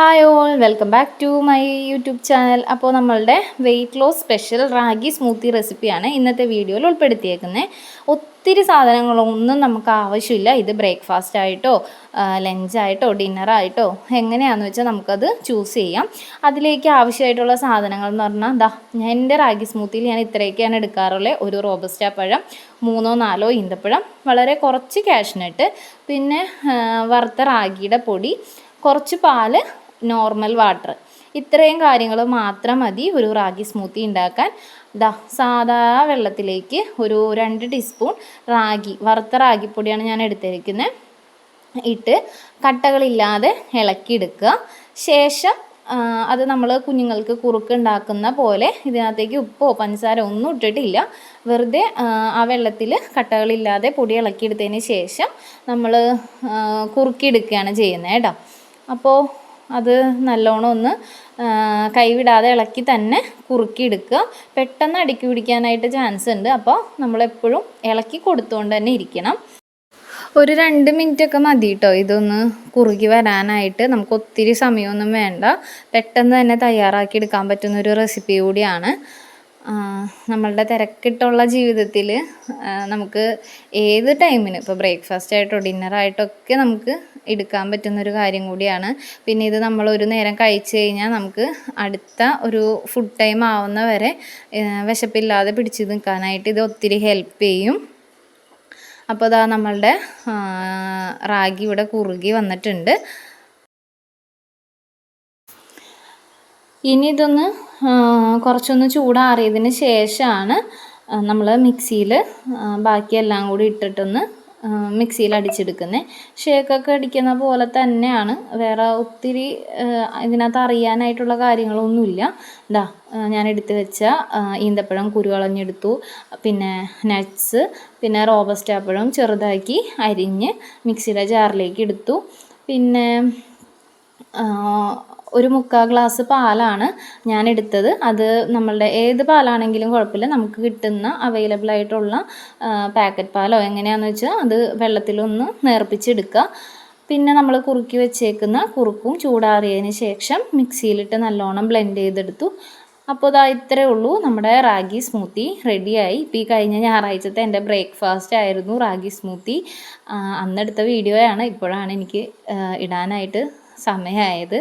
Hi all, welcome back to my YouTube channel. അപ്പോൾ നമ്മളുടെ weight loss special ragi smoothie റെസിപ്പിയാണ് ഇന്നത്തെ വീഡിയോയിൽ ഉൾപ്പെടുത്തിയേക്കുന്നത്. ഒത്തിരി സാധനങ്ങളൊന്നും നമുക്ക് ആവശ്യമില്ല. ഇത് ബ്രേക്ക്ഫാസ്റ്റ് ആയിട്ടോ ലഞ്ചായിട്ടോ ഡിന്നറായിട്ടോ എങ്ങനെയാണെന്ന് വെച്ചാൽ നമുക്കത് ചൂസ് ചെയ്യാം. അതിലേക്ക് ആവശ്യമായിട്ടുള്ള സാധനങ്ങൾ എന്ന് പറഞ്ഞാൽ എൻ്റെ റാഗി സ്മൂത്തിയിൽ ഞാൻ ഇത്രയൊക്കെയാണ് എടുക്കാറുള്ളത്. ഒരു റോബസ്റ്റ പഴം, 3-4 ഈന്തപ്പഴം, വളരെ കുറച്ച് കാഷ്നട്ട്, പിന്നെ വറുത്ത റാഗിയുടെ പൊടി, കുറച്ച് പാല്, നോർമൽ വാട്ടർ. ഇത്രയും കാര്യങ്ങൾ മാത്രം മതി ഒരു റാഗി സ്മൂത്തി ഉണ്ടാക്കാൻ. സാധാ വെള്ളത്തിലേക്ക് ഒരു 2 ടീസ്പൂൺ വറുത്ത റാഗിപ്പൊടിയാണ് ഞാൻ എടുത്തിരിക്കുന്നത്, ഇട്ട് കട്ടകളില്ലാതെ ഇളക്കിയെടുക്കുക. ശേഷം അത് നമ്മൾ കുഞ്ഞുങ്ങൾക്ക് കുറുക്ക് ഉണ്ടാക്കുന്ന പോലെ ഇതിനകത്തേക്ക് ഉപ്പോ പഞ്ചസാര ഒന്നും ഇട്ടിട്ടില്ല. വെറുതെ ആ വെള്ളത്തിൽ കട്ടകളില്ലാതെ പൊടി ഇളക്കിയെടുത്തതിന് ശേഷം നമ്മൾ കുറുക്കിയെടുക്കുകയാണ് ചെയ്യുന്നത് കേട്ടോ. അപ്പോൾ അത് നല്ലോണം ഒന്ന് കൈവിടാതെ ഇളക്കി തന്നെ കുറുക്കിയെടുക്കുക. പെട്ടെന്ന് അടുക്കി പിടിക്കാനായിട്ട് ചാൻസ് ഉണ്ട്. അപ്പോൾ നമ്മളെപ്പോഴും ഇളക്കി കൊടുത്തുകൊണ്ട് തന്നെ ഇരിക്കണം. ഒരു 2 മിനിറ്റൊക്കെ മതി കേട്ടോ ഇതൊന്ന് കുറുകി വരാനായിട്ട്. നമുക്ക് ഒത്തിരി സമയമൊന്നും വേണ്ട. പെട്ടെന്ന് തന്നെ തയ്യാറാക്കി എടുക്കാൻ പറ്റുന്നൊരു റെസിപ്പി കൂടിയാണ്. നമ്മളുടെ തിരക്കിട്ടുള്ള ജീവിതത്തിൽ നമുക്ക് ഏത് ടൈമിന് ഇപ്പോൾ ബ്രേക്ക്ഫാസ്റ്റ് ആയിട്ടോ ഡിന്നറായിട്ടോ ഒക്കെ നമുക്ക് എടുക്കാൻ പറ്റുന്നൊരു കാര്യം കൂടിയാണ്. പിന്നെ ഇത് നമ്മളൊരു നേരം കഴിച്ചു കഴിഞ്ഞാൽ നമുക്ക് അടുത്ത ഒരു ഫുഡ് ടൈം ആവുന്ന വരെ വിശപ്പില്ലാതെ പിടിച്ച് നിൽക്കാനായിട്ട് ഇത് ഒത്തിരി ഹെൽപ്പ് ചെയ്യും. അപ്പോൾ നമ്മളുടെ റാഗി ഇവിടെ കുറുകി വന്നിട്ടുണ്ട്. ഇനി ഇതൊന്ന് കുറച്ചൊന്ന് ചൂടാറിയതിന് ശേഷമാണ് നമ്മൾ മിക്സിയിൽ ബാക്കിയെല്ലാം കൂടി ഇട്ടിട്ടൊന്ന് മിക്സിയിൽ അടിച്ചെടുക്കുന്നത്. ഷേക്കൊക്കെ അടിക്കുന്ന പോലെ തന്നെയാണ്, വേറെ ഒത്തിരി ഇതിനകത്ത് അറിയാനായിട്ടുള്ള കാര്യങ്ങളൊന്നുമില്ല. ഞാൻ എടുത്ത് വെച്ച ഈന്തപ്പഴം കുരുകളഞ്ഞെടുത്തു, പിന്നെ നട്ട്സ്, പിന്നെ റോബസ്റ്റ പഴം ചെറുതാക്കി അരിഞ്ഞ് മിക്സിയുടെ ജാറിലേക്ക് എടുത്തു. പിന്നെ ഒരു 3/4 ഗ്ലാസ് പാലാണ് ഞാൻ എടുത്തത്. അത് നമ്മളുടെ ഏത് പാലാണെങ്കിലും കുഴപ്പമില്ല, നമുക്ക് കിട്ടുന്ന അവൈലബിൾ ആയിട്ടുള്ള പാക്കറ്റ് പാലോ എങ്ങനെയാണെന്ന് വെച്ചാൽ അത് വെള്ളത്തിലൊന്ന് നേർപ്പിച്ചെടുക്കുക. പിന്നെ നമ്മൾ കുറുക്കി വെച്ചേക്കുന്ന കുറുക്കും ചൂടാറിയതിന് ശേഷം മിക്സിയിലിട്ട് നല്ലോണം ബ്ലെൻഡ് ചെയ്തെടുത്തു. അപ്പോൾ ഇത്രയേ ഉള്ളൂ, നമ്മുടെ റാഗി സ്മൂത്തി റെഡിയായി. ഇപ്പോൾ ഈ കഴിഞ്ഞ ഞായറാഴ്ചത്തെ എൻ്റെ ബ്രേക്ക്ഫാസ്റ്റ് ആയിരുന്നു റാഗി സ്മൂത്തി. അന്നെടുത്ത വീഡിയോയാണ്, ഇപ്പോഴാണ് എനിക്ക് ഇടാനായിട്ട് സമയമായത്.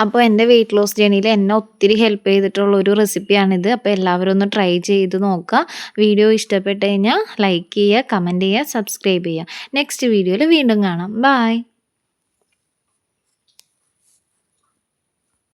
അപ്പോൾ എൻ്റെ വെയിറ്റ് ലോസ് ജേണിയിൽ എന്നെ ഒത്തിരി ഹെൽപ്പ് ചെയ്തിട്ടുള്ളൊരു റെസിപ്പിയാണിത്. അപ്പോൾ എല്ലാവരും ഒന്ന് ട്രൈ ചെയ്ത് നോക്കുക. വീഡിയോ ഇഷ്ടപ്പെട്ട് കഴിഞ്ഞാൽ ലൈക്ക് ചെയ്യുക, കമൻറ്റ് ചെയ്യുക, സബ്സ്ക്രൈബ് ചെയ്യുക. നെക്സ്റ്റ് വീഡിയോയിൽ വീണ്ടും കാണാം. ബൈ.